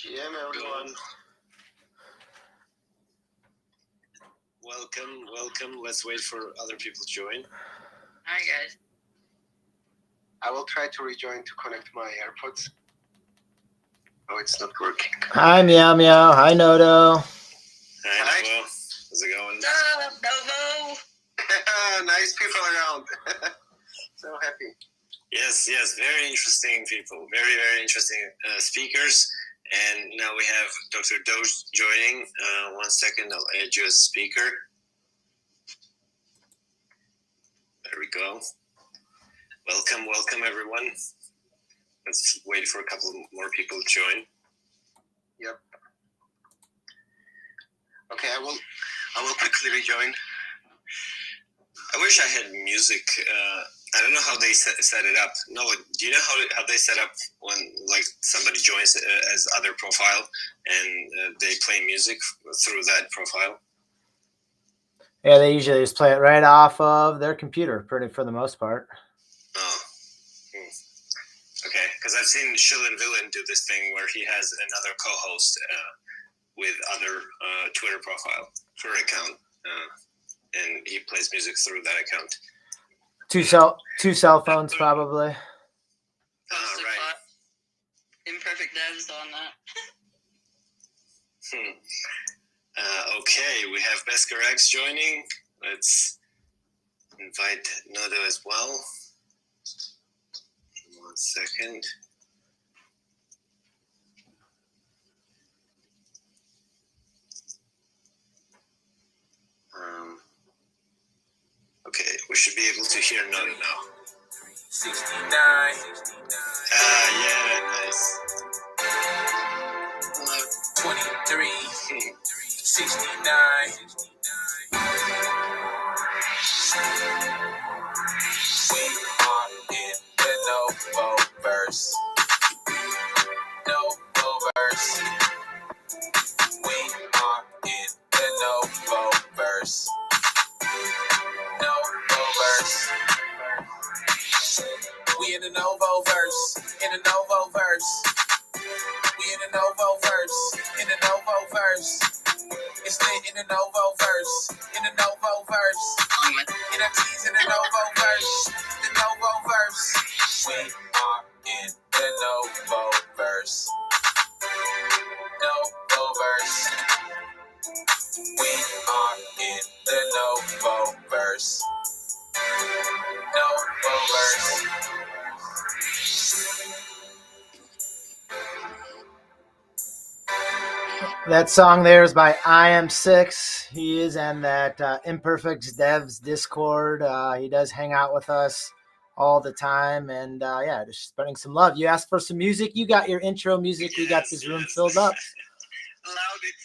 GM, everyone. Welcome. Let's wait for other people to join. Hi, guys. I will try to rejoin to connect my AirPods. Oh, it's not working. Hi, Meow Meow. Hi, Noto. Hi, Novo. How's it going? What's up, Novo? Nice people around. So happy. Yes. Very interesting people. Very interesting speakers. And now we have Dr. Doge joining. 1 second, I'll add you as speaker. There we go. Welcome everyone. Let's wait for a couple more people to join. Yep. Okay, I will quickly rejoin. I wish I had music. I don't know how they set it up. No, do you know how they set up when like somebody joins as other profile and they play music through that profile? Yeah, they usually just play it right off of their computer, for the most part. Oh. Okay, because I've seen Shill and Villain do this thing where he has another co-host with other Twitter account, and he plays music through that account. Two cell phones, probably. Right. Imperfect devs on that. Okay, we have BeskARx joining. Let's invite Nodo as well. 1 second. Okay, we should be able to hear Nodo now. 69. Yeah, nice. 23. 69. We are in the Novo verse. Novo verse. We are in the Novo verse. Novo verse. We in the Novo verse. In the Novo verse. We in the Novo verse. In the Novo verse. It's lit in the Novo verse. In the Novo verse. NFTs in the Novo verse. The Novo verse. We are in the Novo verse. Novo verse. We are in the Novo verse. Novo verse. That song there is by IM6. He is in that Imperfect Devs Discord. He does hang out with us all the time, and yeah, just spreading some love. You asked for some music. You got your intro music. We got this room filled up. Allowed it.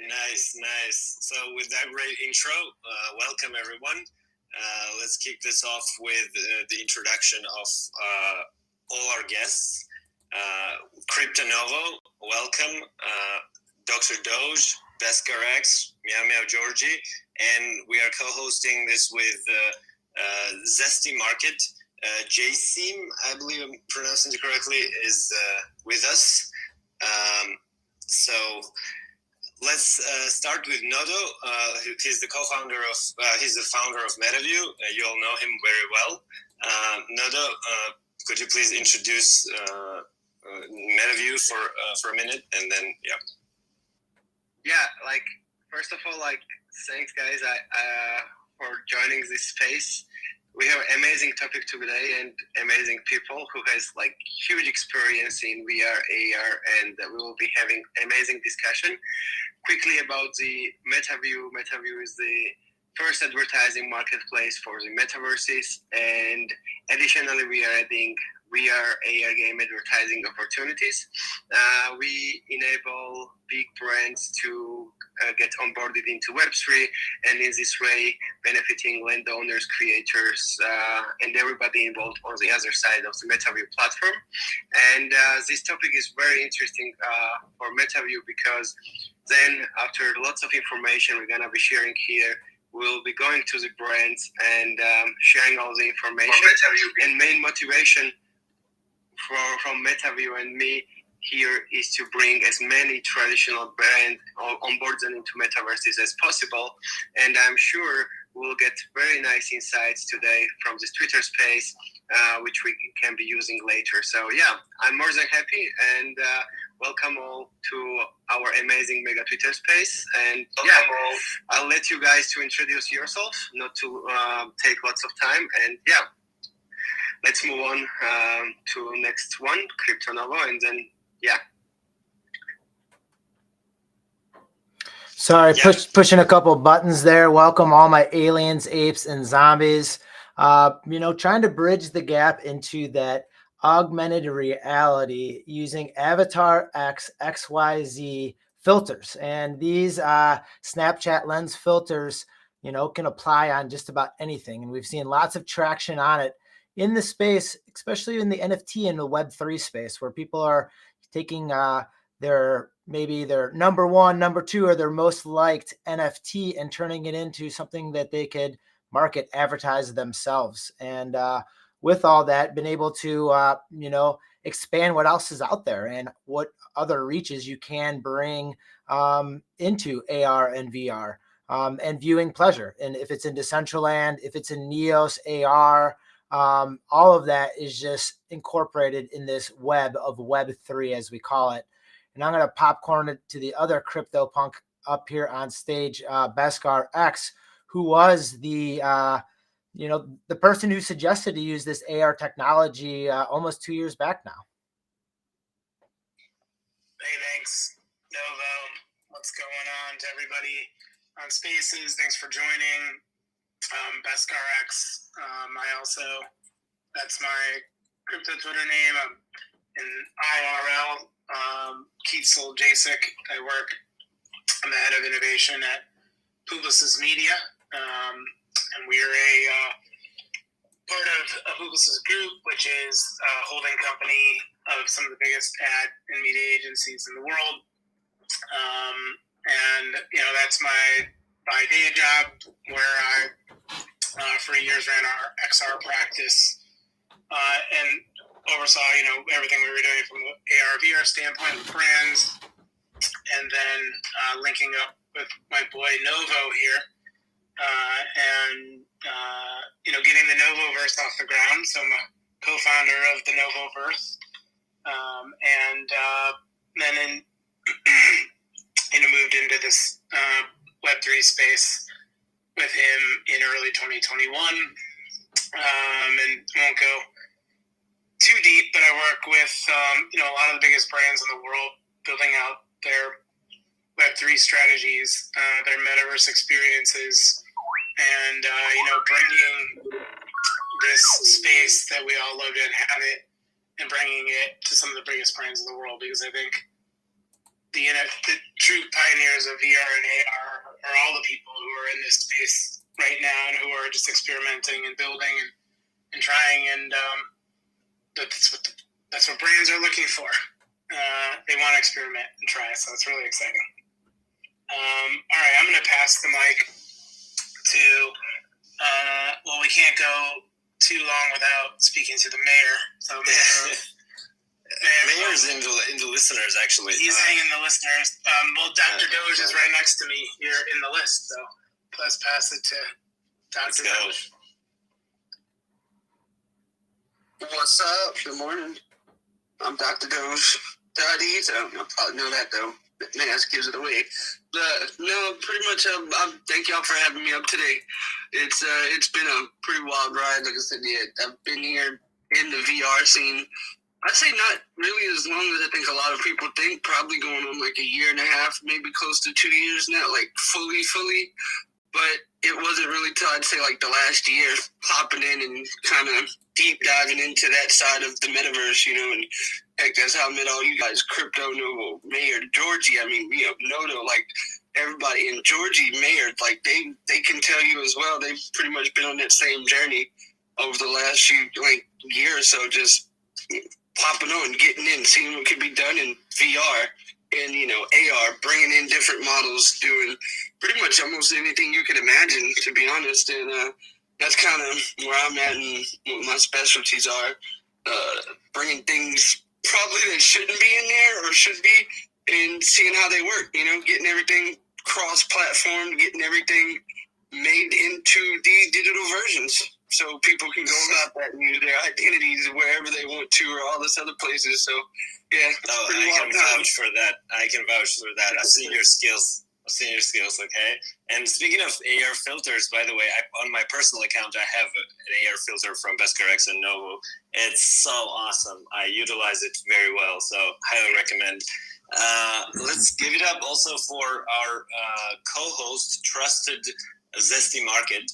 Nice. So with that great intro, welcome everyone. Let's kick this off with the introduction of all our guests. CryptoNovo, welcome. Dr. Doge, BeskARx, meowmeowGeorgie, and we are co-hosting this with Zesty Market. JSeem, I believe I'm pronouncing it correctly, is with us. So let's start with Nodo. He's the co-founder he's the founder of MetaView. You all know him very well. Nodo, could you please introduce MetaView for a minute, and then first of all, thanks guys for joining this space. We have amazing topic today and amazing people who has huge experience in VR, AR, and we will be having amazing discussion. Quickly about the MetaView. MetaView is the first advertising marketplace for the metaverses, and additionally we are adding VR, AR game advertising opportunities. We enable big brands to get onboarded into Web3, and in this way benefiting landowners, creators, and everybody involved on the other side of the MetaView platform. And this topic is very interesting for MetaView, because then after lots of information we're going to be sharing here, we'll be going to the brands and sharing all the information. And main motivation from MetaView and me here is to bring as many traditional brands on boards and into metaverses as possible. And I'm sure we'll get very nice insights today from this Twitter space, which we can be using later. So yeah, I'm more than happy, and welcome all to our amazing mega Twitter space. And yeah, I'll let you guys to introduce yourself, not to take lots of time. And yeah, let's move on to next one, Crypto Novo, and then yeah. Sorry, pushing a couple buttons there. Welcome all my aliens, apes, and zombies. Trying to bridge the gap into that augmented reality using Avatar X, XYZ filters. And these Snapchat lens filters, can apply on just about anything. And we've seen lots of traction on it in the space, especially in the NFT and the Web3 space, where people are taking their number one, number two, or their most liked NFT and turning it into something that they could market, advertise themselves. And with all that, been able to, expand what else is out there and what other reaches you can bring into AR and VR and viewing pleasure. And if it's in Decentraland, if it's in Neos, AR, all of that is just incorporated in this web of Web3, as we call it. And I'm going to popcorn it to the other crypto punk up here on stage, BeskARx, who was the person who suggested to use this AR technology almost 2 years back now. Hey, thanks, Novo. What's going on to everybody on Spaces? Thanks for joining. BeskARx. That's my crypto Twitter name. I'm in IRL. Keitzel Jasek. I'm the head of innovation at Publicis Media, and we are a part of Publicis Group, which is a holding company of some of the biggest ad and media agencies in the world. That's my day job, where I for years ran our XR practice and oversaw everything we were doing from the AR/VR standpoint with brands, and then linking up with my boy Novo here, and getting the Novoverse off the ground. So I'm a co-founder of the Novoverse, and then moved into this Web3 space with him in early 2021, and won't go too deep, but I work with a lot of the biggest brands in the world building out their Web3 strategies, their metaverse experiences, and bringing this space that we all love to inhabit and bringing it to some of the biggest brands in the world, because I think the true pioneers of VR and AR are all the people who are in this space right now and who are just experimenting and building and trying, and that's what brands are looking for. They want to experiment and try, so it's really exciting. All right, I'm going to pass the mic to, we can't go too long without speaking to the mayor. So Mayor's into listeners, actually. He's hanging the listeners. Dr. Doge is right next to me here in the list, so let's pass it to Dr. Doge. What's up? Good morning. I'm Dr. Doge. Daddy, so I probably know that though. Mask gives it away. No, pretty much. Thank y'all for having me up today. It's been a pretty wild ride. Like I said, I've been here in the VR scene. I'd say not really as long as I think a lot of people think. Probably going on like a year and a half, maybe close to 2 years now, like fully. But it wasn't really till I'd say like the last year, hopping in and kind of deep diving into that side of the metaverse, and heck, that's how I met all you guys, Crypto Novo, Mayor, Georgie. I mean, Noto, like everybody, and Georgie, Mayor, like they can tell you as well. They've pretty much been on that same journey over the last year or so, just popping on, getting in, seeing what could be done in VR and, AR, bringing in different models, doing pretty much almost anything you could imagine, to be honest. And that's kind of where I'm at and what my specialties are, bringing things probably that shouldn't be in there or should be, and seeing how they work, getting everything cross-platform, getting everything made into the digital versions so people can go about that and use their identities wherever they want to or all this other places. So, yeah. I can vouch for that. I've seen your skills. Okay. And speaking of AR filters, by the way, on my personal account, I have an AR filter from BeskARx and Novo. It's so awesome. I utilize it very well, so highly recommend. Let's give it up also for our co-host, Trusted Zesty Market.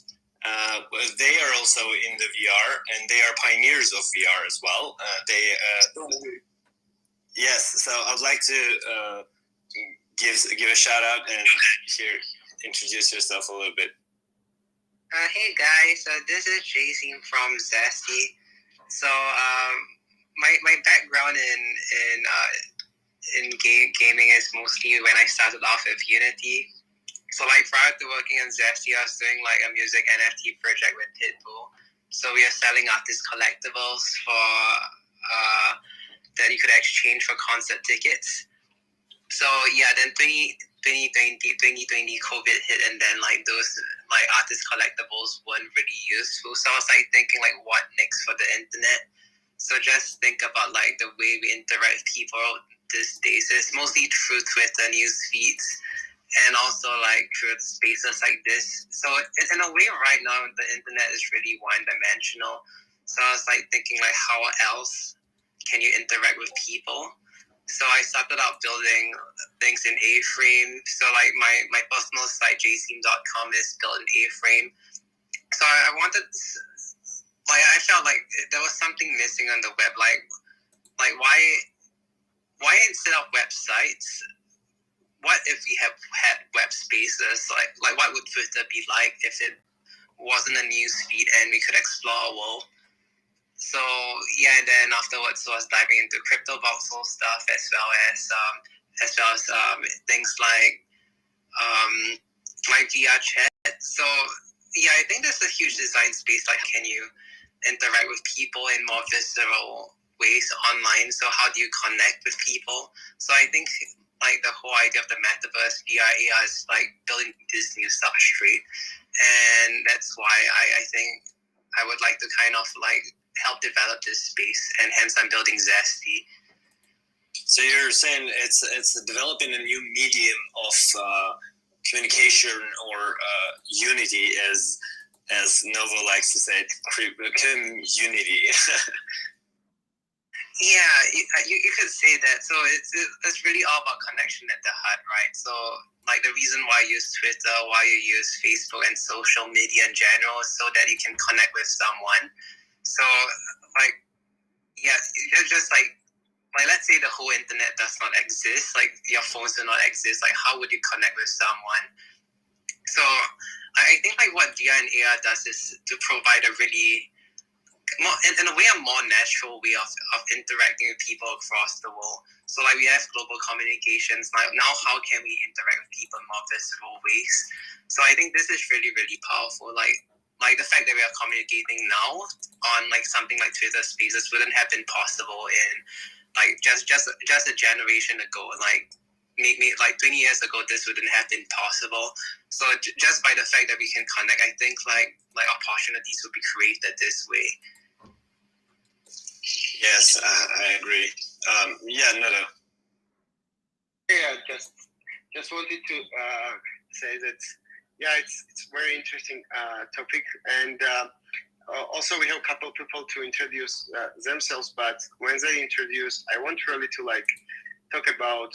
They are also in the VR, and they are pioneers of VR as well. Yes, so I'd like to give a shout out and introduce yourself a little bit. Hey guys, this is Jason from Zesty. So my background in gaming is mostly when I started off with Unity. So prior to working on Zesty, I was doing a music NFT project with Pitbull. So we are selling artist collectibles for that you could exchange for concert tickets. So yeah, then 2020 COVID hit, and then those artist collectibles weren't really useful. So I was thinking what next for the internet. So just think about the way we interact with people these days. It's mostly through Twitter news feeds, and also through spaces like this. So in a way, right now the internet is really one-dimensional. So I was thinking how else can you interact with people? So I started out building things in A-frame. So my personal site jcm.com is built in A-frame. So I wanted, I felt there was something missing on the web. Why instead of websites, what if we had web spaces? What would Twitter be like if it wasn't a news feed and we could explore a world? So yeah, and then afterwards, I was diving into crypto voxel stuff as well as things like VR chat. So yeah, I think there's a huge design space. Can you interact with people in more visceral ways online? So how do you connect with people? So I think the whole idea of the metaverse, VR, AR is building this new substrate, and that's why I think I would like to kind of help develop this space, and hence I'm building Zesty. So you're saying it's developing a new medium of communication or unity, as Novo likes to say, community. Yeah, you could say that. So it's really all about connection at the heart, right? So the reason why you use Twitter, why you use Facebook and social media in general is so that you can connect with someone. So just let's say the whole internet does not exist, your phones do not exist, how would you connect with someone? So I think what VR and AR does is to provide a really more, in a way, a more natural way of interacting with people across the world. So we have global communications now. How can we interact with people in more visceral ways? So I think this is really, really powerful. The fact that we are communicating now on something like Twitter Spaces wouldn't have been possible in just a generation ago. Maybe 20 years ago, this wouldn't have been possible. So just by the fact that we can connect, I think opportunities will be created this way. Yes, I agree. Nada. Yeah, just wanted to say that. Yeah, it's very interesting topic, and also we have a couple of people to introduce themselves. But when they introduce, I want really to talk about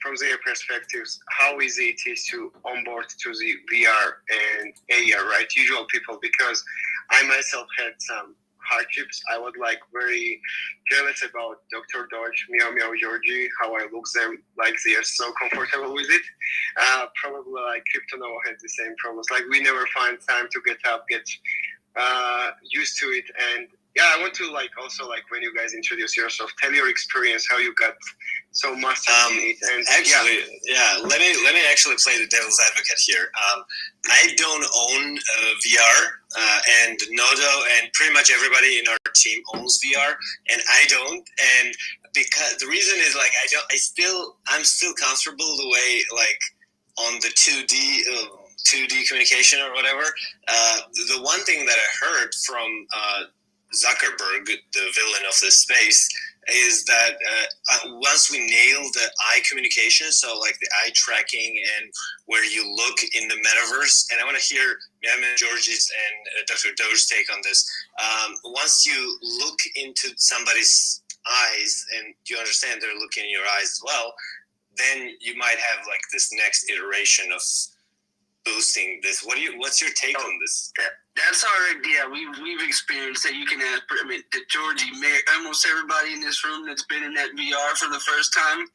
from their perspectives how easy it is to onboard to the VR and AR, right? Usual people, because I myself had some hardships. I was very jealous about Dr. Dodge, meowmeowGeorgie, how I look them they are so comfortable with it. Probably CryptoNovo had the same problems. We never find time to get up, get used to it. And yeah, I want to also when you guys introduce yourself, tell your experience, how you got so mastered in it. And let me actually play the devil's advocate here. I don't own VR, and Nodo and pretty much everybody in our team owns VR, and I don't. And because the reason is like I'm still comfortable the way like on the 2D communication or whatever. The one thing that I heard from Zuckerberg, the villain of this space, is that once we nail the eye communication, so like the eye tracking and where you look in the metaverse, and I want to hear meowmeowGeorgie's and Dr. Doge's take on this. Once you look into somebody's eyes and you understand they're looking in your eyes as well, then you might have like this next iteration of boosting this. What's your take on this? That's already, yeah, we've experienced that. You can ask, I mean, Georgie, almost everybody in this room that's been in that VR for the first time,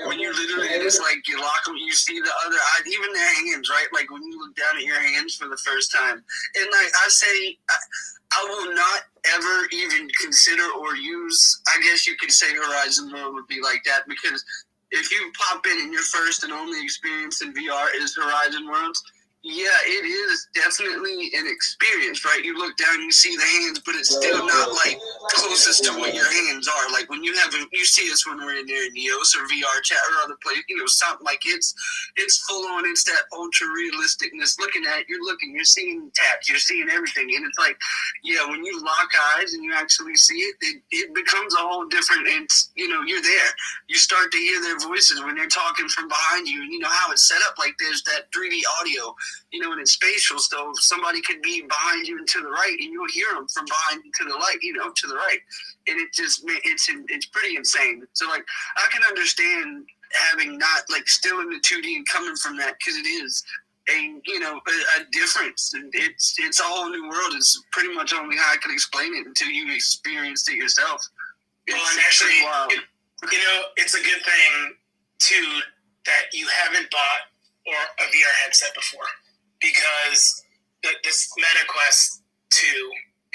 when you literally just like, you lock them, you see the other eye, even their hands, right? Like when you look down at your hands for the first time. And like I say, I will not ever even consider or use, I guess you could say Horizon World would be like that, because if you pop in and your first and only experience in VR is Horizon Worlds, yeah, it is definitely an experience, right? You look down, you see the hands, but it's still not like closest to what your hands are. Like when you see us when we're in there in Neos or VR chat or other places, something like it's full on. It's that ultra realisticness. Looking at it, you're seeing taps, you're seeing everything, and it's like, yeah, when you lock eyes and you actually see it, it becomes a whole different. And you're there. You start to hear their voices when they're talking from behind you, and you know how it's set up. Like there's that 3D audio. And it's spatial, so somebody could be behind you and to the right, and you'll hear them from behind you to the light, to the right, and it's pretty insane. So like I can understand having not like still in the 2D and coming from that, because it is a difference, and it's a whole new world. It's pretty much only how I can explain it until you experienced it yourself. Well, and actually, it's a good thing too that you haven't bought or a VR headset before, because this MetaQuest 2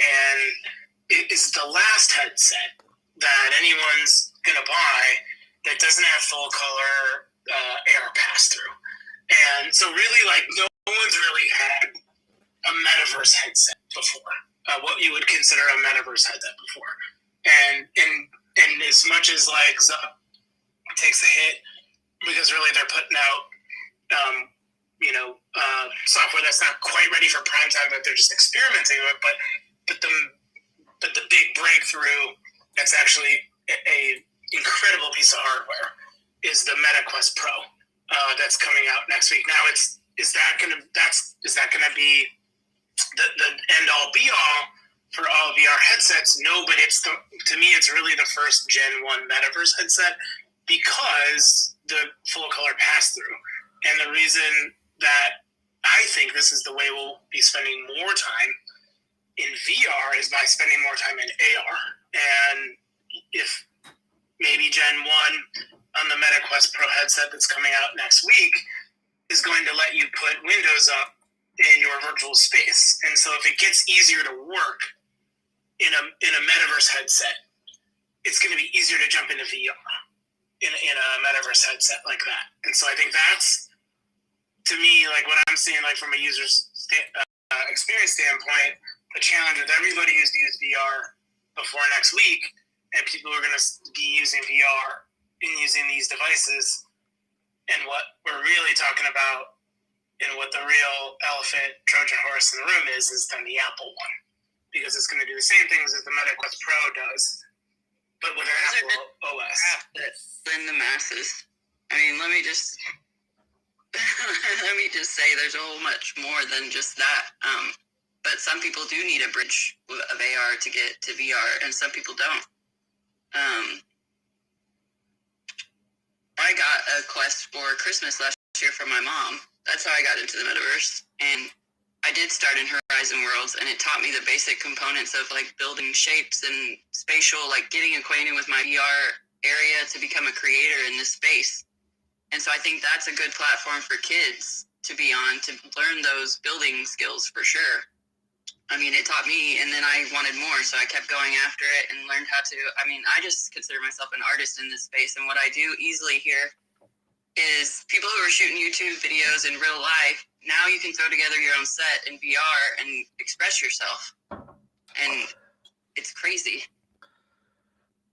and it is the last headset that anyone's gonna buy that doesn't have full color AR pass through, and so really like no one's really had a metaverse headset before, what you would consider a metaverse headset before, and as much as like Zuck takes a hit because really they're putting out software that's not quite ready for prime time, that they're just experimenting with. But the big breakthrough that's actually a incredible piece of hardware is the MetaQuest Pro that's coming out next week. Now, is that gonna be the end all be all for all VR headsets? No, but to me it's really the first Gen 1 metaverse headset, because the full color pass through. And the reason that I think this is the way we'll be spending more time in VR is by spending more time in AR. And if maybe Gen 1 on the MetaQuest Pro headset that's coming out next week is going to let you put windows up in your virtual space. And so if it gets easier to work in a metaverse headset, it's going to be easier to jump into VR in a metaverse headset like that. And so I think that's, to me, like what I'm seeing, like from a user's experience standpoint, the challenge with everybody who's used VR before next week, and people who are going to be using VR and using these devices, and what we're really talking about, and what the real elephant Trojan horse in the room is then the Apple one, because it's going to do the same things as the MetaQuest Pro does, but with an Apple OS. In the masses. I mean, let me just say there's a whole much more than just that. But some people do need a bridge of AR to get to VR, and some people don't. I got a Quest for Christmas last year from my mom. That's how I got into the metaverse. And I did start in Horizon Worlds, and it taught me the basic components of like building shapes and spatial, like getting acquainted with my VR area to become a creator in this space. And so I think that's a good platform for kids to be on, to learn those building skills for sure. I mean, it taught me, and then I wanted more, so I kept going after it and learned how to. I mean, I just consider myself an artist in this space, and what I do easily here is people who are shooting YouTube videos in real life, now you can throw together your own set in VR and express yourself. And it's crazy.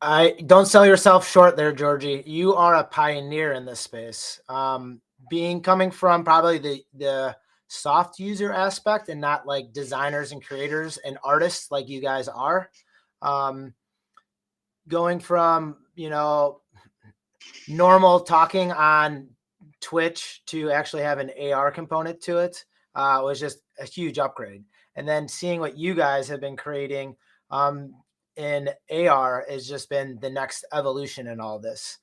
I don't sell yourself short there, Georgie. You are a pioneer in this space. Coming from probably the soft user aspect and not like designers and creators and artists like you guys are. Going from, normal talking on Twitch to actually have an AR component to it was just a huge upgrade. And then seeing what you guys have been creating in AR has just been the next evolution in all this.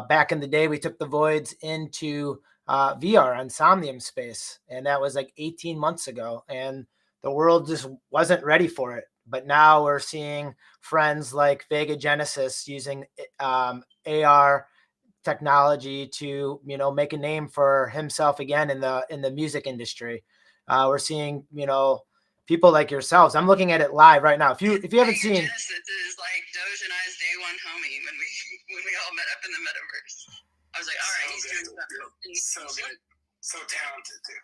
Back in the day, we took the Voids into VR on Somnium Space, and that was like 18 months ago, and the world just wasn't ready for it. But now we're seeing friends like Vega Genesis using AR technology to make a name for himself again in the music industry. We're seeing people like yourselves. I'm looking at it live right now. If you haven't seen, Genesis is like Doge and I's day one homie when we all met up in the metaverse. I was like, all right, So he's good. doing stuff. So good. So talented too.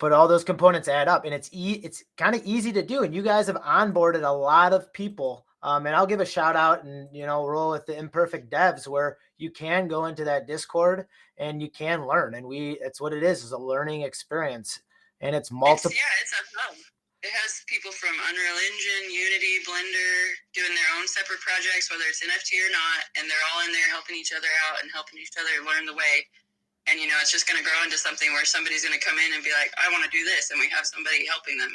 but all those components add up, and it's kind of easy to do. And you guys have onboarded a lot of people. And I'll give a shout out and roll with the imperfect devs, where you can go into that Discord and you can learn. And it's what it is a learning experience, and it's multiple. It's a hub. It has people from Unreal Engine, Unity, Blender doing their own separate projects, whether it's NFT or not, and they're all in there helping each other out and helping each other learn the way. And, it's just going to grow into something where somebody's going to come in and be like, I want to do this. And we have somebody helping them,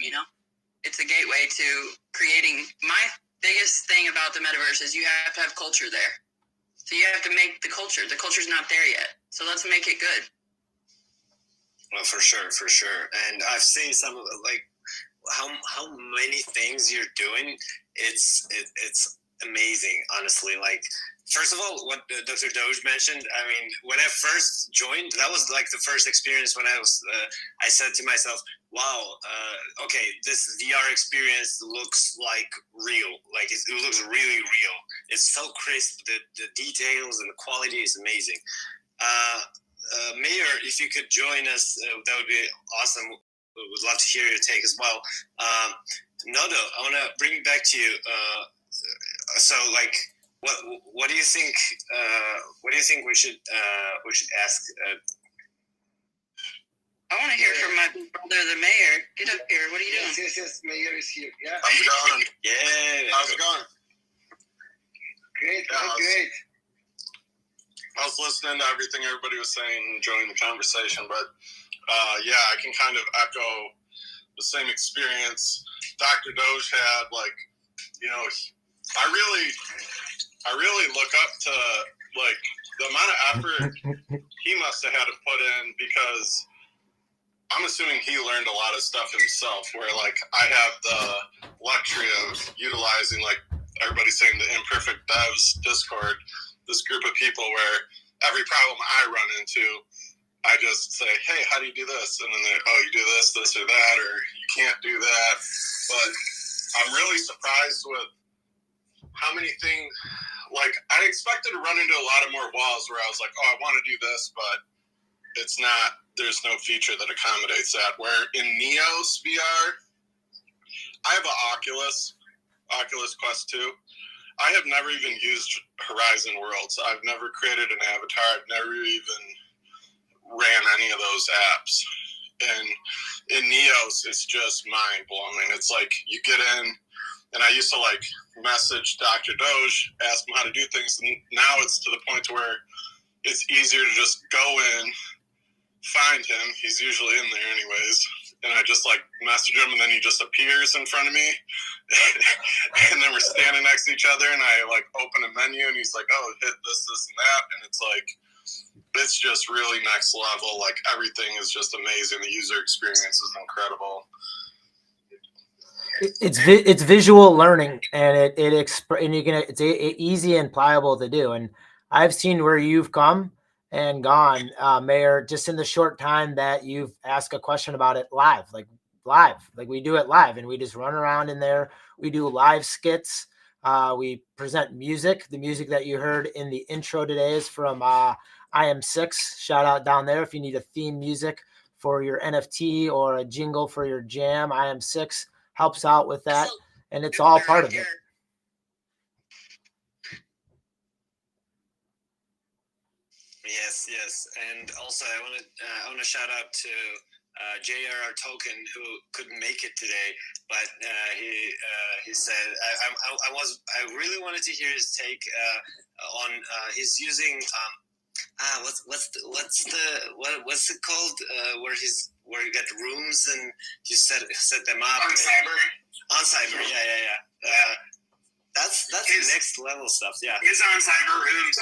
It's a gateway to creating. My biggest thing about the metaverse is you have to have culture there. So you have to make the culture. The culture's not there yet. So let's make it good. Well, for sure. And I've seen some of how many things you're doing. It's amazing, honestly. Like, first of all, what Dr. Doge mentioned, I mean, when I first joined, that was like the first experience when I said to myself, wow, okay, this VR experience looks like real. Like, it looks really real. It's so crisp. The details and the quality is amazing. Mayor, if you could join us, that would be awesome. Would love to hear your take as well. Nodo, I want to bring it back to you. So, like, what do you think? What do you think we should ask? I want to hear from my big brother, the mayor. Get up here. What are you doing? Yes, Mayor is here. Yeah. How's it going? Yeah. How's it going? Great. Yeah, Great. I was listening to everything everybody was saying, enjoying the conversation, but yeah, I can kind of echo the same experience Dr. Doge had. Like, I really look up to like the amount of effort he must have had to put in, because I'm assuming he learned a lot of stuff himself, where like I have the luxury of utilizing, like everybody's saying, the imperfect devs Discord, this group of people where every problem I run into, I just say, hey, how do you do this? And then they're, oh, you do this or that, or you can't do that. But I'm really surprised with how many things, like I expected to run into a lot of more walls where I was like, oh, I want to do this, but it's not, there's no feature that accommodates that. Where in Neo's VR, I have an Oculus Quest 2. I have never even used Horizon Worlds. I've never created an avatar. I've never even ran any of those apps. And in Neos, it's just mind-blowing. It's like you get in, and I used to like message Dr. Doge, ask him how to do things, and now it's to the point where it's easier to just go in, find him. He's usually in there anyways. And I just like message him, and then he just appears in front of me. And then we're standing next to each other, and I like open a menu, and he's like, oh, hit this, and that. And it's like, it's just really next level. Like everything is just amazing. The user experience is incredible. It's visual learning, and it's easy and pliable to do. And I've seen where you've come and gone, Mayor, just in the short time that you've asked a question about it live, like we do it live, and we just run around in there. We do live skits. We present music. The music that you heard in the intro today is from I Am 6. Shout out down there if you need a theme music for your NFT or a jingle for your jam. I Am 6 helps out with that, and it's all part of it. Yes, and also I want to shout out to JRR Token, who couldn't make it today, but he said I really wanted to hear his take on he's using what's it called where you get rooms and you set them up On Cyber. Yeah. That's his next level stuff. Yeah, his on Cyber rooms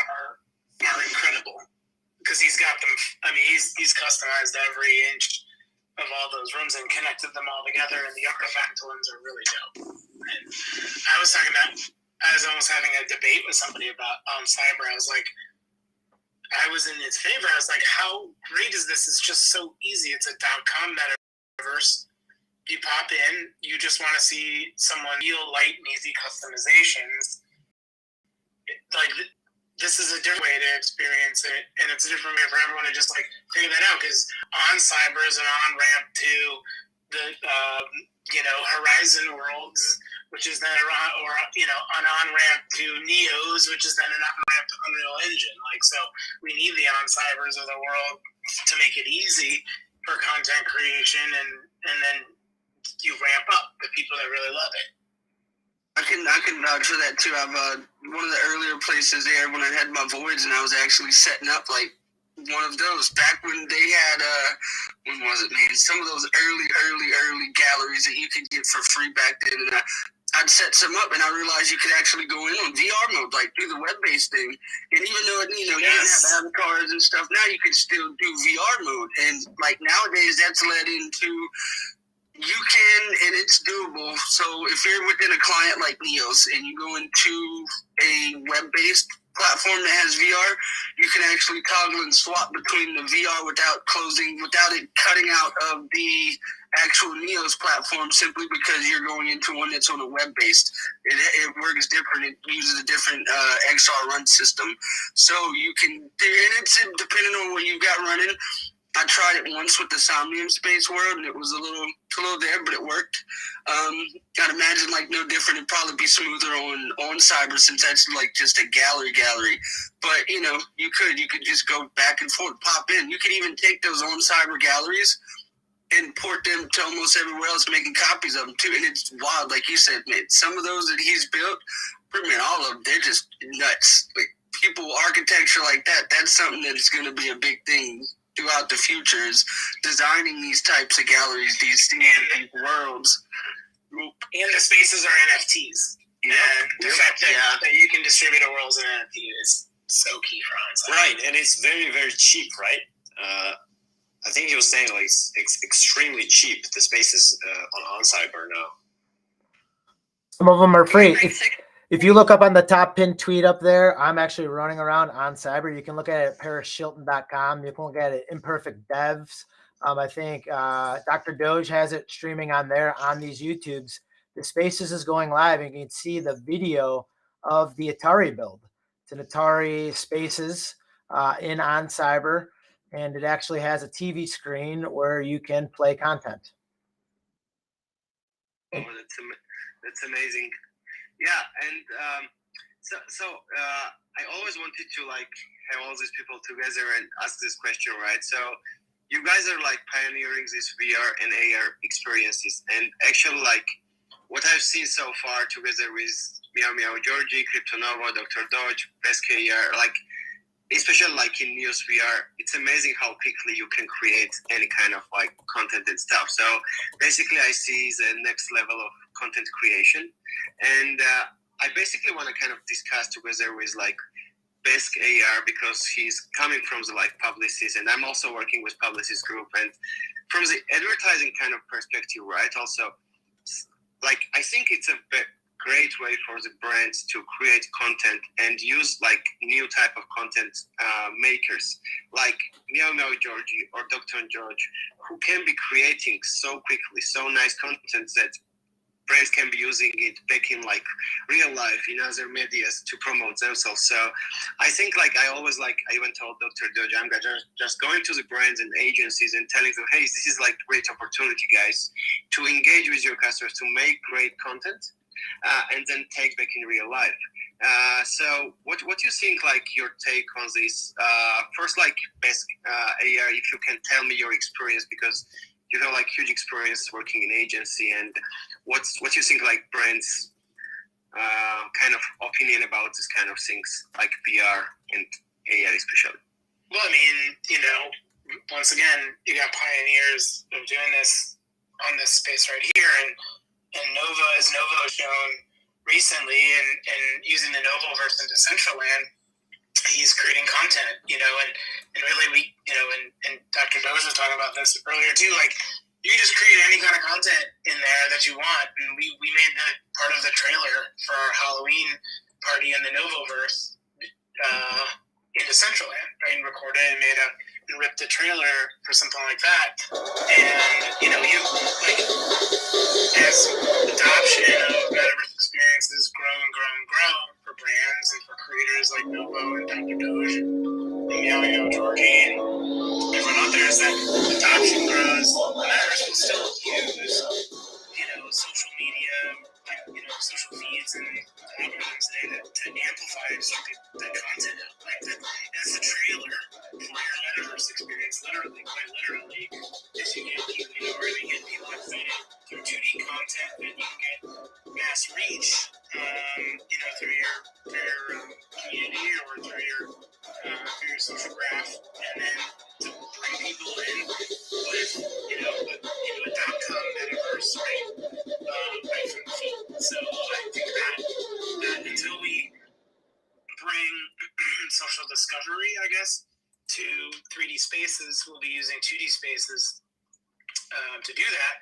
are incredible because he's got them. I mean, he's customized every inch of all those rooms and connected them all together, and the artifact ones are really dope. And I was almost having a debate with somebody about on Cyber. I was like, I was in its favor. I was like, how great is this? It's just so easy. It's a .com metaverse. You pop in, you just want to see someone feel light and easy customizations. This is a different way to experience it, and it's a different way for everyone to just figure that out. Because on Cyber is an on-ramp to the Horizon Worlds, which is then an on-ramp to Neos, which is then an on-ramp to Unreal Engine. So we need the on-Cybers of the world to make it easy for content creation, and then you ramp up the people that really love it. I can vouch for that too. I've one of the earlier places there when I had my voids and I was actually setting up one of those back when they had when was it, man? Some of those early galleries that you could get for free back then, and I'd set some up and I realized you could actually go in on VR mode, do the web-based thing. And even though you didn't have avatars and stuff, now you can still do VR mode. And nowadays that's led into you can, and it's doable. So if you're within a client like Neos and you go into a web-based platform that has VR, you can actually toggle and swap between the VR without it cutting out of the actual Neos platform, simply because you're going into one that's on a web-based. It works different. It uses a different XR run system. So you can, and it's depending on what you've got running. I tried it once with the Somnium Space World, and it was a little there, but it worked. I'd imagine no different. It'd probably be smoother on Cyber, since that's just a gallery. But you could just go back and forth, pop in. You could even take those on Cyber galleries and port them to almost everywhere else, making copies of them too. And it's wild, like you said, man. Some of those that he's built, man, all of them, they're just nuts. People architecture like that. That's something that's going to be a big thing throughout the future, is designing these types of galleries, these worlds. And the spaces are NFTs. And the fact that you can distribute a world as an NFT is so key for on-site. Right, and it's very, very cheap, right? I think he was saying it's extremely cheap, the spaces on Cyber now. Some of them are free. If you look up on the top pinned tweet up there, I'm actually running around on Cyber. You can look at it at parishilton.com. You can look at it Imperfect Devs. I think Dr. Doge has it streaming on there on these YouTubes. The Spaces is going live, and you can see the video of the Atari build. It's an Atari Spaces in on Cyber, and it actually has a TV screen where you can play content. Oh, that's amazing. Yeah, and so I always wanted to have all these people together and ask this question, right? So you guys are pioneering these VR and AR experiences, and actually what I've seen so far together with meowmeowGeorgie, CryptoNova, Dr. Doge, BeskAR, especially in Neos VR, it's amazing how quickly you can create any kind of content and stuff. So basically I see the next level of content creation, and I basically want to kind of discuss together with BeskAR, because he's coming from the Publicis, and I'm also working with Publicis Group, and from the advertising kind of perspective, right? Also, I think it's a great way for the brands to create content and use new type of content makers like meowmeowGeorgie or Dr. George, who can be creating so quickly so nice content that brands can be using it back in real life in other medias to promote themselves. So I think I always I even told Dr. Doge, I'm just going to the brands and agencies and telling them, hey, this is great opportunity, guys, to engage with your customers, to make great content and then take back in real life. So what do you think, like, your take on this? First, like, BeskAR, if you can tell me your experience, because you have like huge experience working in agency, and what you think, like, brands kind of opinion about this kind of things, like VR and AR especially. Well, I mean, once again, you got pioneers of doing this on this space right here, and Nova has shown recently, and using the Novoverse into Decentraland, he's creating content, and really we, and Dr. Doge was talking about this earlier too, like, you can just create any kind of content in there that you want, and we made the part of the trailer for our Halloween party in the Novoverse in Decentraland, right, and recorded and ripped a trailer for something like that, and you like, as adoption of metaverse experiences grow for brands and for creators like Novo and Dr. Doge and meowmeowGeorgie and everyone out there, is that adoption grows, the metaverse will still use, social media, like, social feeds and algorithms to amplify the content, like that's the trailer for your metaverse experience, quite literally, is you really get people excited through 2D content that you can get mass reach, through your community or through your social graph, and then to bring people in with, a .com metaverse, right, right from the field. So I think that until we bring social discovery, I guess, to 3D spaces, we'll be using 2D spaces to do that,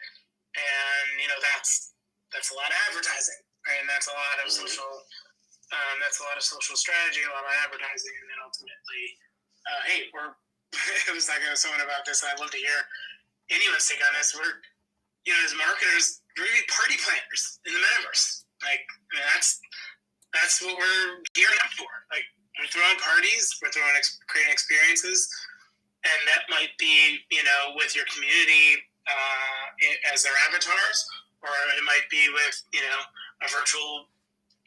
and that's a lot of advertising, right? And that's a lot of social. That's a lot of social strategy, a lot of advertising, and then ultimately, hey, I was talking to someone about this, and I'd love to hear anyone's take on this. We're, as marketers, we're going to be party planners in the metaverse. Like, I mean, that's what we're gearing up for. Like, we're throwing parties, we're creating experiences, and that might be, with your community as their avatars, or it might be with, a virtual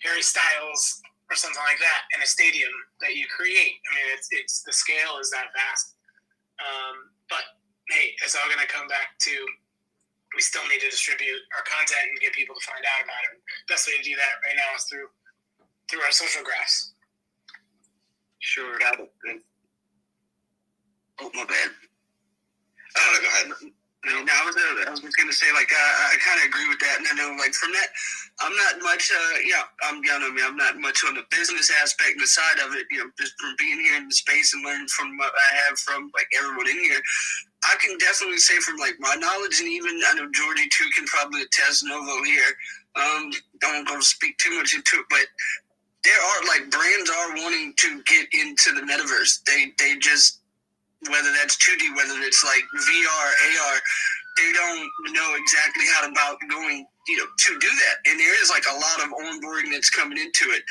Harry Styles or something like that in a stadium that you create. I mean, it's the scale is that vast. But hey, it's all going to come back to, we still need to distribute our content and get people to find out about it. Best way to do that right now is through our social graphs. Sure. Got it. Oh, my bad. Go ahead. I was just going to say, like, I kind of agree with that. And I know, like, from that, I'm not much, I'm not much on the business aspect and the side of it, just from being here in the space and learning from what I have from, like, everyone in here. I can definitely say from, like, my knowledge, and even, I know Georgie, too, can probably attest, Novo here. Don't go speak too much into it, but there are, like, brands are wanting to get into the metaverse. They just, whether that's 2D, whether it's like VR, AR, they don't know exactly how about going, to do that. And there is like a lot of onboarding that's coming into it.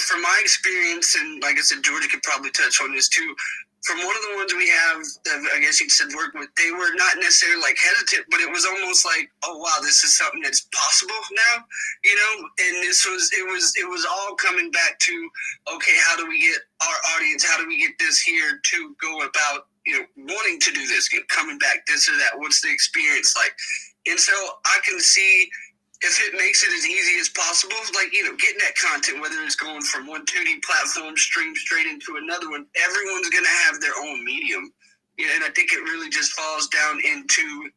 From my experience, and like I said, Georgia could probably touch on this too, from one of the ones we have, I guess you said work with, they were not necessarily like hesitant, but it was almost like, oh wow, this is something that's possible now, and it was all coming back to, okay, how do we get our audience, how do we get this here to go about, wanting to do this, coming back, this or that, what's the experience like? And so I can see, if it makes it as easy as possible, like, getting that content, whether it's going from one 2D platform stream straight into another one, everyone's going to have their own medium. And I think it really just falls down into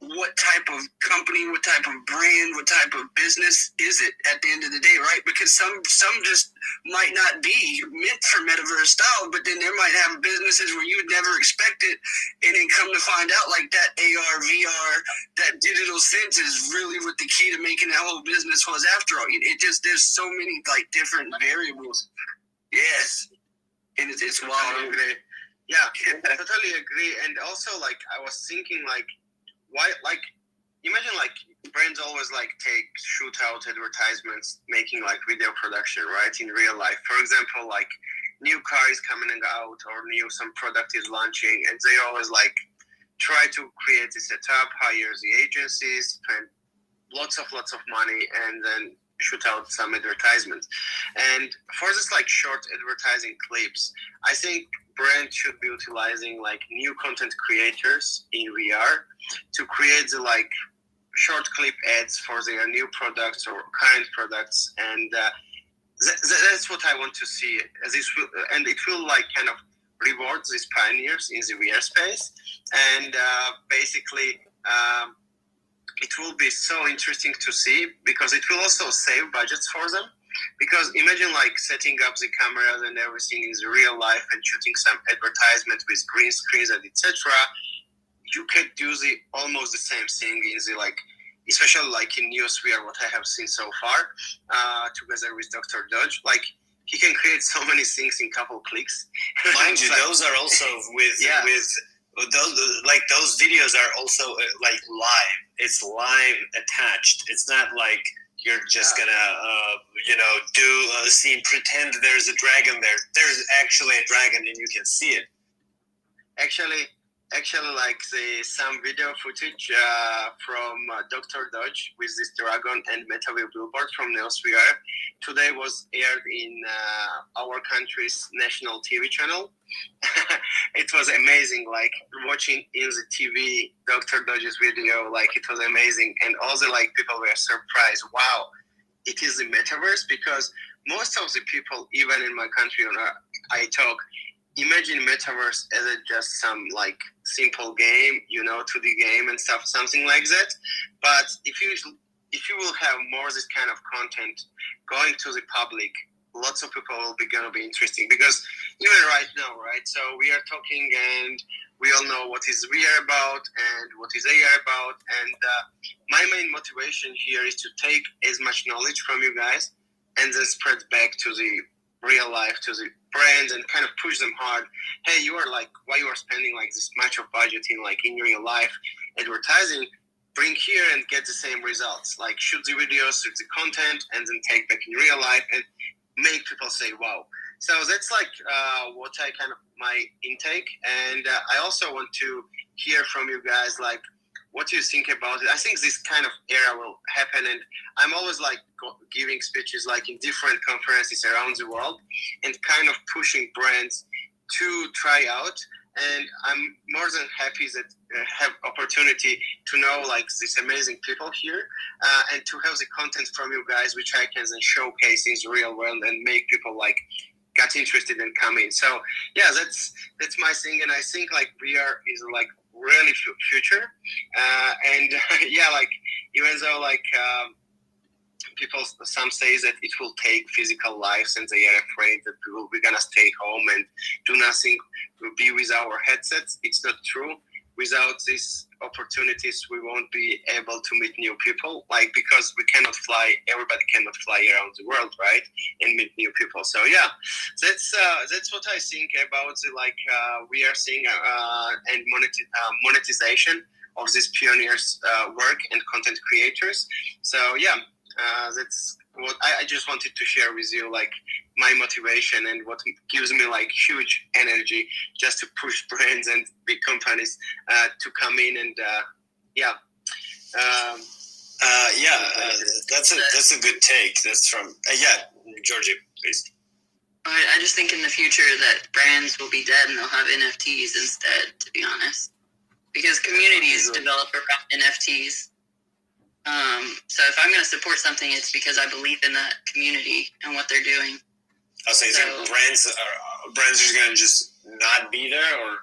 what type of company, what type of brand, what type of business is it at the end of the day, right? Because some just might not be meant for metaverse style, but then there might have businesses where you would never expect it, and then come to find out, like, that AR, VR, that digital sense is really what the key to making that whole business was after all. It just, there's so many, like, different variables. Yes. And it's wild. Yeah, I totally agree. And also, like, I was thinking, like, why, like, imagine, like, brands always, like, take shootout advertisements making, like, video production, right, in real life. For example, like, new car is coming out, or some product is launching, and they always, like, try to create a setup, hire the agencies, spend lots of money, and then shoot out some advertisements. And for this like short advertising clips, I think brands should be utilizing like new content creators in VR to create the like short clip ads for their new products or current products, and that's what I want to see. And it will like kind of reward these pioneers in the VR space, and basically it will be so interesting to see because it will also save budgets for them. Because imagine like setting up the cameras and everything in the real life and shooting some advertisement with green screens and etc. You can do almost the same thing in the like, especially like in news VR, what I have seen so far, together with Dr. Dodge. Like he can create so many things in couple clicks. Mind you, those are also with those videos are also like live. It's live attached. It's not like you're just gonna do a scene, pretend there's a dragon there. There's actually a dragon and you can see it. Actually, like some video footage from Dr. Dodge with this dragon and MetaView billboard from Neos VR today was aired in our country's national TV channel. It was amazing, like watching in the TV Dr. Dodge's video, like it was amazing, and all the like people were surprised. Wow, it is the metaverse, because most of the people, even in my country, when I talk, imagine metaverse as just some like simple game, 2D game and stuff, something like that. But if you will have more this kind of content going to the public, lots of people will be going to be interesting, because even right now, right? So we are talking and we all know what is VR about and what is AR about. And my main motivation here is to take as much knowledge from you guys and then spread back to the real life, to the brands, and kind of push them hard. Hey, you are like, why you are spending like this much of budget in real life advertising? Bring here and get the same results. Like shoot the videos, shoot the content, and then take back in real life and make people say wow. So that's like what I kind of my intake, and I also want to hear from you guys like what do you think about it. I think this kind of era will happen, and I'm always like giving speeches like in different conferences around the world and kind of pushing brands to try out. And I'm more than happy that have opportunity to know like these amazing people here and to have the content from you guys, which I can then showcase in the real world and make people like get interested and come in. So yeah, that's my thing, and I think like VR is like really future, and yeah, like even though like people, some say that it will take physical lives and they are afraid that we're gonna stay home and do nothing, will be with our headsets. It's not true. Without these opportunities, we won't be able to meet new people, like because we cannot fly, everybody cannot fly around the world, right, and meet new people. So yeah, that's what I think about the like we are seeing and monetization of these pioneers work and content creators. So yeah, that's what I just wanted to share with you, like my motivation and what gives me like huge energy just to push brands and big companies to come in and that's a good take. That's from Georgie, please. I just think in the future that brands will be dead and they'll have NFTs instead, to be honest, because communities develop around NFTs. So if I'm going to support something, it's because I believe in that community and what they're doing. I'll say brands are going to just not be there, or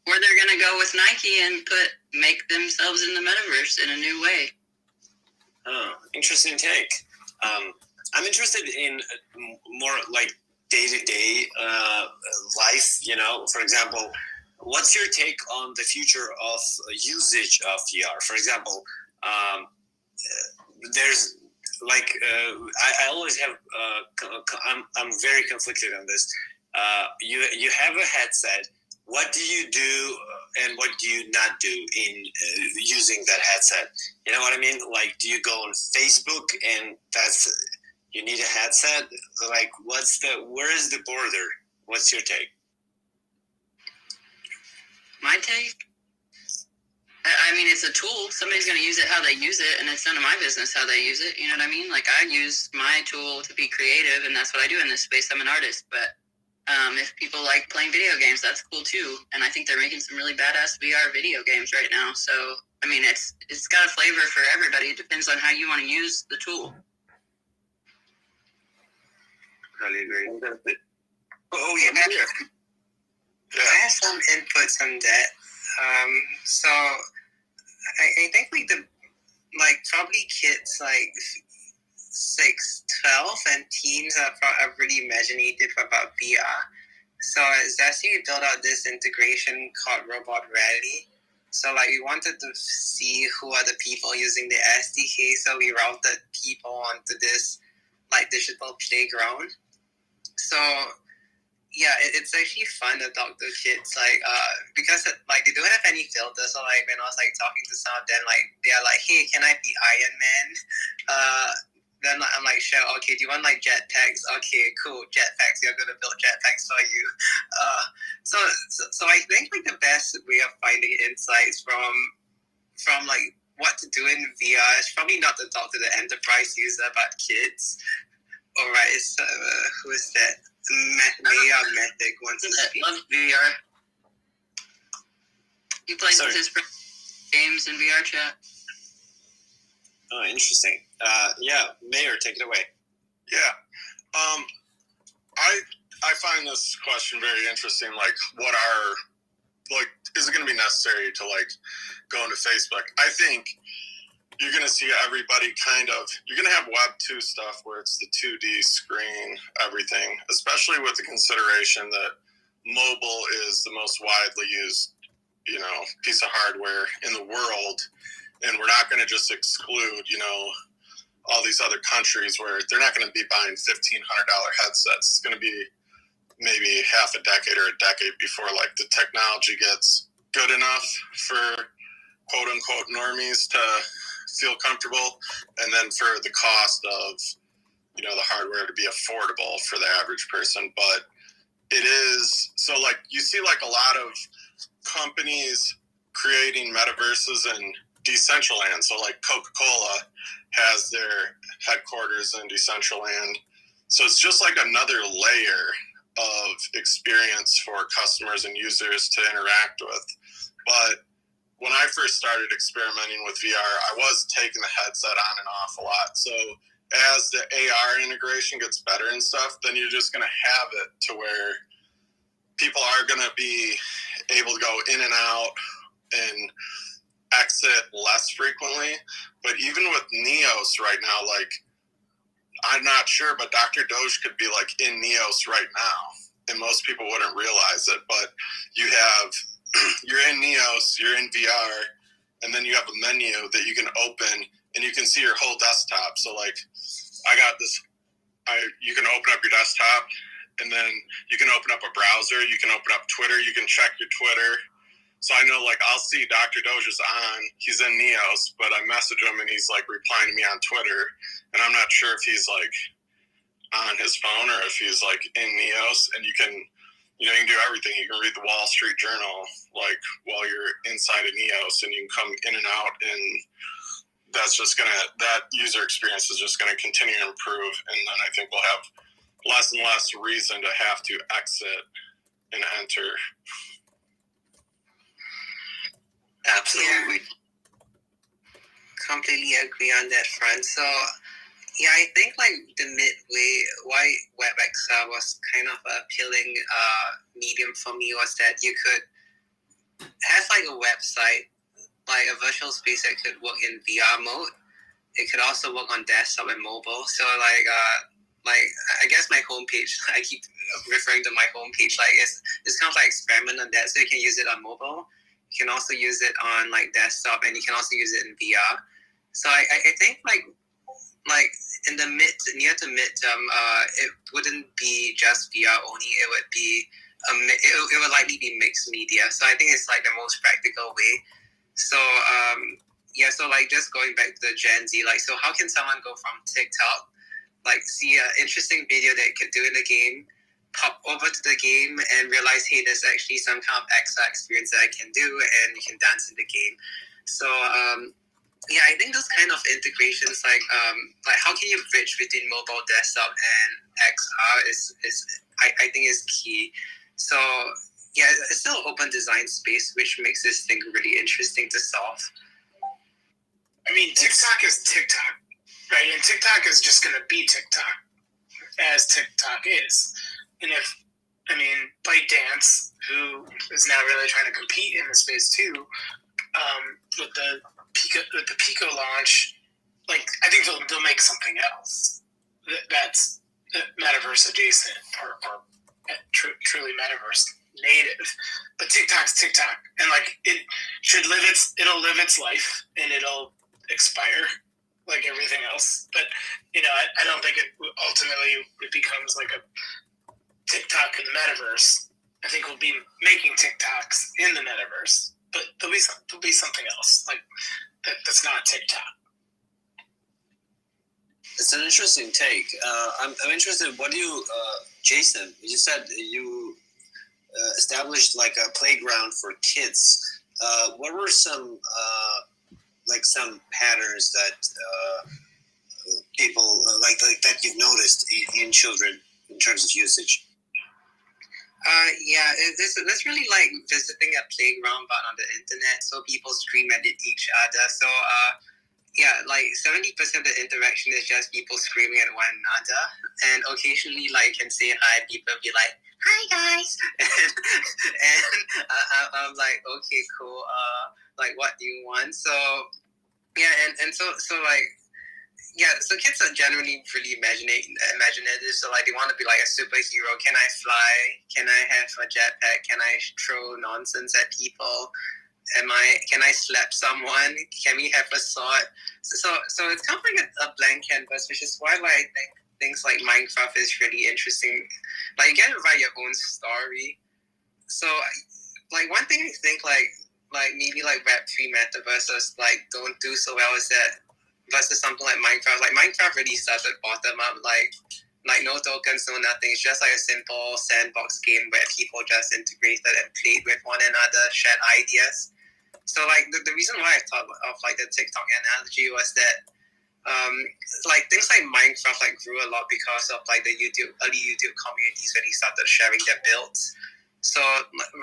they're going to go with Nike and make themselves in the metaverse in a new way. Oh, interesting take. I'm interested in more like day-to-day life. For example, what's your take on the future of usage of VR? For example, there's like I always have I'm very conflicted on this. You have a headset. What do you do and what do you not do in using that headset? You know what I mean? Like, do you go on Facebook and you need a headset? Like, where is the border? What's your take? My take? I mean, it's a tool. Somebody's going to use it how they use it, and it's none of my business how they use it. You know what I mean? Like, I use my tool to be creative, and that's what I do in this space. I'm an artist, but if people like playing video games, that's cool too. And I think they're making some really badass VR video games right now. So, I mean, it's got a flavor for everybody. It depends on how you want to use the tool. Totally agree. Oh, yeah. I have some inputs on that. So I think probably kids 6, 12 and teens are really imaginative about VR. So Zesty, we built out this integration called Robot Rally. So we wanted to see who are the people using the SDK. So we routed people onto this digital playground. So yeah, it's actually fun to talk to kids, because they don't have any filters. So when I was talking to some of them, they are hey, can I be Iron Man? Then I'm sure. Okay, do you want jetpacks? Okay, cool, jetpacks. You're gonna build jetpacks for you. So I think the best way of finding insights from what to do in VR is probably not to talk to the enterprise user, but kids. All right, so who is that? meowmeowGeorgie wants to speak. I love VR. He plays with his games in VR chat. Oh, interesting. Yeah, Mayor, take it away. Yeah. I find this question very interesting. What are, is it going to be necessary to, go into Facebook? I think you're going to see everybody you're going to have Web 2 stuff where it's the 2D screen, everything, especially with the consideration that mobile is the most widely used, piece of hardware in the world. And we're not going to just exclude, all these other countries where they're not going to be buying $1,500 headsets. It's going to be maybe half a decade or a decade before the technology gets good enough for quote unquote normies to feel comfortable, and then for the cost of the hardware to be affordable for the average person. But it is so you see a lot of companies creating metaverses in Decentraland. So Coca-Cola has their headquarters in Decentraland. So it's just another layer of experience for customers and users to interact with. But when I first started experimenting with VR, I was taking the headset on and off a lot. So as the AR integration gets better and stuff, then you're just going to have it to where people are going to be able to go in and out and exit less frequently. But even with Neos right now, I'm not sure, but Dr. Doge could be in Neos right now, and most people wouldn't realize it. But you're in Neos, you're in VR, and then you have a menu that you can open, and you can see your whole desktop. So I got this. You can open up your desktop, and then you can open up a browser. You can open up Twitter. You can check your Twitter. So I know, I'll see Dr. Doge is on. He's in Neos, but I message him, and he's, replying to me on Twitter. And I'm not sure if he's, on his phone or if he's, in Neos. And you can do everything. You can read the Wall Street Journal, while you're inside of Neos, and you can come in and out. And that's just that user experience is just going to continue to improve. And then I think we'll have less and less reason to have to exit and enter. Absolutely. Completely agree on that front. So, yeah, I think the midway why WebXR was kind of a appealing medium for me was that you could have a website, a virtual space that could work in VR mode. It could also work on desktop and mobile. So I guess my homepage, I keep referring to my homepage, it's kind of experiment on that. So you can use it on mobile. You can also use it on desktop, and you can also use it in VR. So I think in the near to midterm, it wouldn't be just VR only. It would be it would likely be mixed media. So I think it's the most practical way. So so just going back to the Gen Z, so how can someone go from TikTok, see an interesting video that it could do in the game, pop over to the game and realize, hey, there's actually some kind of extra experience that I can do, and you can dance in the game. So yeah, I think those kind of integrations, like how can you bridge between mobile, desktop, and XR is I think is key. So yeah, it's still open design space, which makes this thing really interesting to solve. I mean, TikTok is TikTok, right? And TikTok is just going to be TikTok as TikTok is. And ByteDance, who is now really trying to compete in the space too, with the Pico launch, like I think they'll make something else that's metaverse adjacent or truly metaverse native. But TikTok's TikTok, and like it'll live its life and it'll expire like everything else. But I don't think it ultimately becomes like a TikTok in the metaverse. I think we'll be making TikToks in the metaverse, but there'll be something else like that's not TikTok. It's an interesting take. I'm interested. What do you, Jason? You said you established like a playground for kids. What were some some patterns that people like that you've noticed in children in terms of usage? Yeah, that's really like visiting a playground but on the internet, so people scream at each other. So yeah, like 70% of the interaction is just people screaming at one another, and occasionally like you can say hi, people be like, "Hi guys," and I'm like, okay, cool. Like, what do you want? So yeah, and so like. Yeah, so kids are generally really imaginative. So like they want to be like a superhero. Can I fly? Can I have a jetpack? Can I throw nonsense at people? Can I slap someone? Can we have a sword? So it's kind of like a blank canvas, which is why like I think things like Minecraft is really interesting. Like you get to write your own story. So like one thing I think like maybe like Web3 metaverses like don't do so well is that versus something like Minecraft. Like Minecraft really started bottom up, like no tokens, no nothing. It's just like a simple sandbox game where people just integrated and played with one another, shared ideas. So like the reason why I thought of like the TikTok analogy was that like things like Minecraft like grew a lot because of like the early YouTube communities where they started sharing their builds. So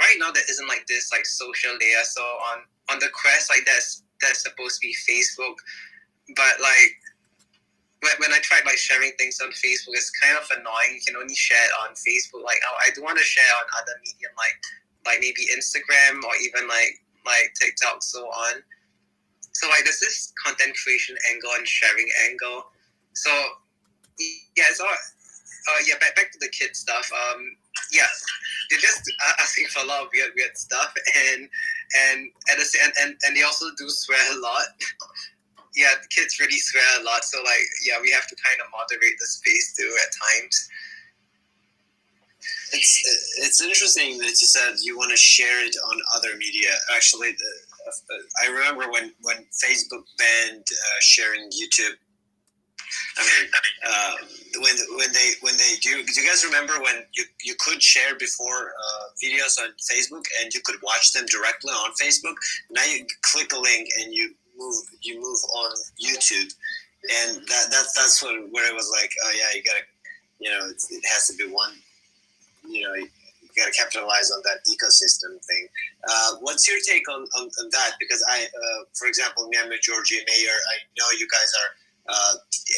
right now there isn't like this like social layer. So on the Quest, like that's supposed to be Facebook. But like when I tried like sharing things on Facebook, it's kind of annoying. You can only share it on Facebook. Like I do want to share on other medium like maybe Instagram or even like TikTok, so on. So like there's this content creation angle and sharing angle. So yeah, it's all yeah. Back to the kid stuff. Yeah, they're just asking for a lot of weird stuff, and they also do swear a lot. Yeah, the kids really swear a lot, so like yeah, we have to kind of moderate the space too at times. It's interesting that you said you want to share it on other media. Actually, I remember when Facebook banned sharing YouTube. I mean, when they do you guys remember when you could share before videos on Facebook and you could watch them directly on Facebook? Now you click a link and you move on YouTube, and that's where it was like, oh yeah, you gotta, it has to be one, you gotta capitalize on that ecosystem thing. What's your take on that? Because for example, meowmeowGeorgie, Mayor, I know you guys are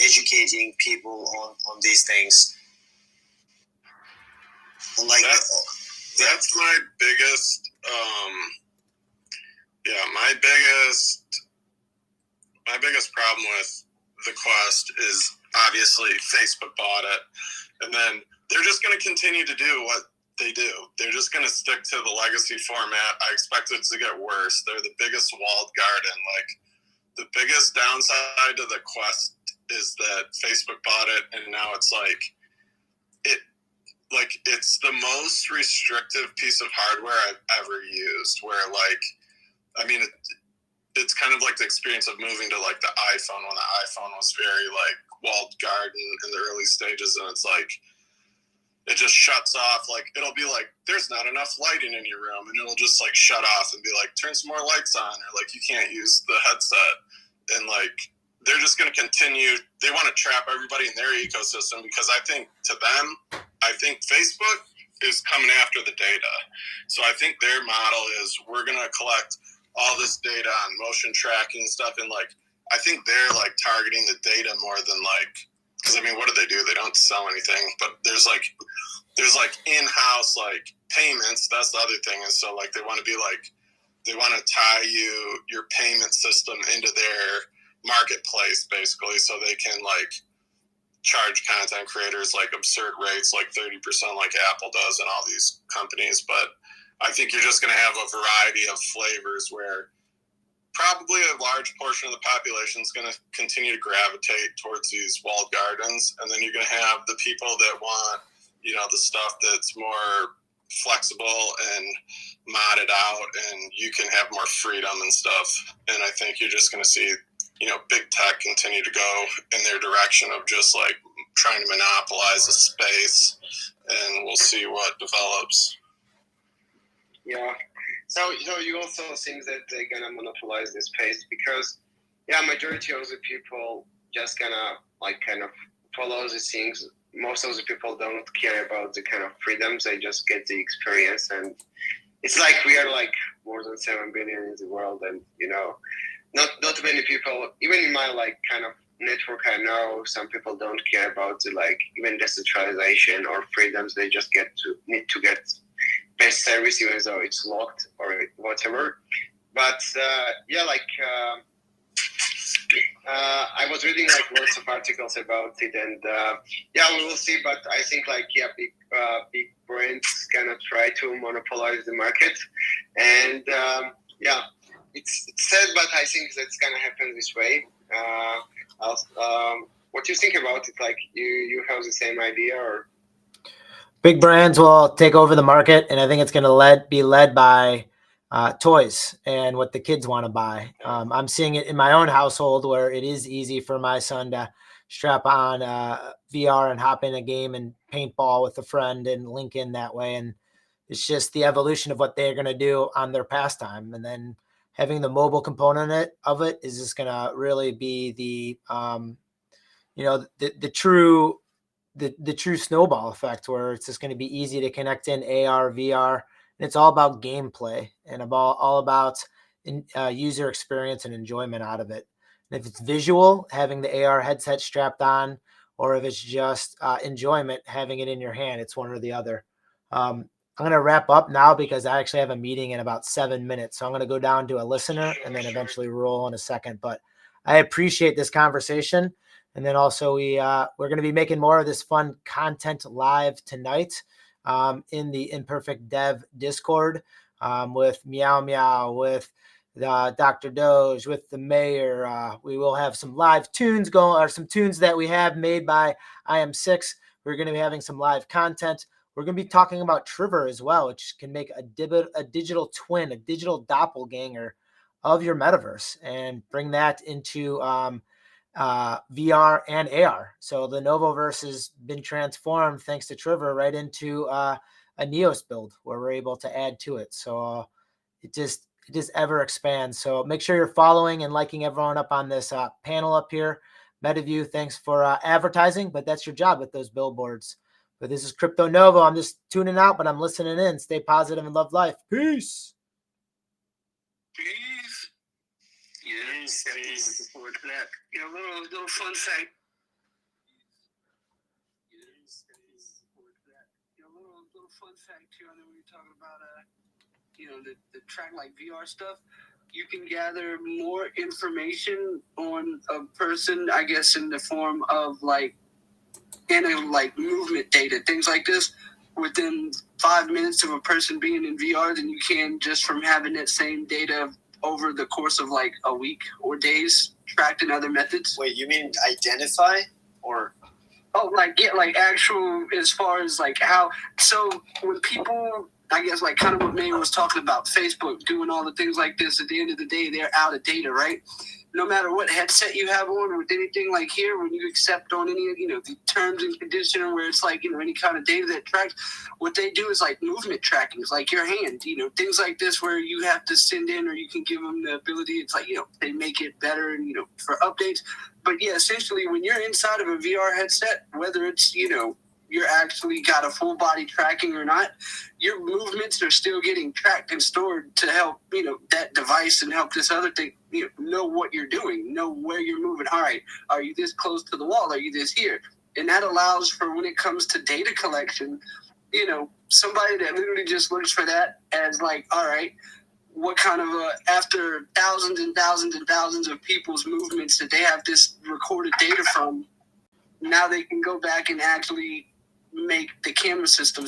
educating people on these things. Like that's my biggest my biggest problem with the Quest is obviously Facebook bought it, and then they're just going to continue to do what they do. They're just going to stick to the legacy format. I expect it to get worse. They're the biggest walled garden. Like, the biggest downside to the Quest is that Facebook bought it, and now it's it's the most restrictive piece of hardware I've ever used, where it's kind of like the experience of moving to like the iPhone, when the iPhone was very like walled garden in the early stages, and it's like it just shuts off. Like, it'll be like, there's not enough lighting in your room, and it'll just like shut off and be like, turn some more lights on, or like, you can't use the headset. And like, they're just going to continue. They want to trap everybody in their ecosystem, because I think to them, I think Facebook is coming after the data. So I think their model is, we're going to collect all this data on motion tracking stuff. And like, I think they're like targeting the data more than like, because I mean, what do? They don't sell anything, but there's like in-house like payments. That's the other thing. And so like, they want to be like, they want to tie your payment system into their marketplace, basically, so they can like charge content creators like absurd rates, like 30%, like Apple does, and all these companies. But I think you're just going to have a variety of flavors where probably a large portion of the population is going to continue to gravitate towards these walled gardens, and then you're going to have the people that want, you know, the stuff that's more flexible and modded out, and you can have more freedom and stuff. And I think you're just going to see, you know, big tech continue to go in their direction of just like trying to monopolize the space, and we'll see what develops. Yeah. So you also think that they're gonna monopolize this space, because majority of the people just gonna like kind of follow the things. Most of the people don't care about the kind of freedoms. They just get the experience, and it's like we are like more than 7 billion in the world, and you know, not many people, even in my like kind of network, I know some people don't care about the like even decentralization or freedoms. They just need to get best service, even though it's locked or whatever. But I was reading like lots of articles about it, and we will see. But I think like big brands gonna try to monopolize the market, and it's sad, but I think that's gonna happen this way. What do you think about it? Like, you have the same idea, or? Big brands will take over the market, and I think it's going to be led by toys and what the kids want to buy. I'm seeing it in my own household, where it is easy for my son to strap on VR and hop in a game and paintball with a friend and link in that way. And it's just the evolution of what they're going to do on their pastime. And then having the mobile component of it is just going to really be the true snowball effect, where it's just going to be easy to connect in AR, VR, and it's all about gameplay and all about user experience and enjoyment out of it. And if it's visual, having the AR headset strapped on, or if it's just enjoyment, having it in your hand, it's one or the other. I'm going to wrap up now because I actually have a meeting in about 7 minutes. So I'm going to go down to a listener and then eventually roll in a second. But I appreciate this conversation. And then also we're going to be making more of this fun content live tonight in the Imperfect Dev Discord with Meow Meow, with Dr. Doge, with the mayor. We will have some live tunes going, or some tunes that we have made by IM6. We're going to be having some live content. We're going to be talking about Trivr as well, which can make a digital twin, a digital doppelganger of your metaverse, and bring that into VR and AR. So the Novoverse has been transformed thanks to Trivr right into a Neos build, where we're able to add to it. So it just ever expands. So make sure you're following and liking everyone up on this panel up here. MetaView, thanks for advertising, but that's your job with those billboards. But this is Crypto Novo. I'm just tuning out, but I'm listening in. Stay positive and love life. Peace. Peace. Yes, looking forward to that. You know, little fun fact. Little fun fact here. I know we were talking about the track like VR stuff. You can gather more information on a person, I guess, in the form of like movement data, things like this, within 5 minutes of a person being in VR than you can just from having that same data over the course of like a week or days tracked in other methods. Wait, you mean identify or? Oh, like get like actual as far as like how. So when people, I guess like kind of what May was talking about, Facebook doing all the things like this. At the end of the day, they're out of data, right? No matter what headset you have on with anything like here, when you accept on any, the terms and conditions where it's like, any kind of data that tracks, what they do is like movement tracking. It's like your hand, things like this where you have to send in or you can give them the ability. It's like, they make it better and, for updates. But yeah, essentially when you're inside of a VR headset, whether it's, you're actually got a full body tracking or not, your movements are still getting tracked and stored to help, that device and help this other thing, know what you're doing, know where you're moving. All right, are you this close to the wall? Are you this here? And that allows for when it comes to data collection, somebody that literally just looks for that as like, all right, what kind of after thousands and thousands and thousands of people's movements that they have this recorded data from, now they can go back and actually make the camera systems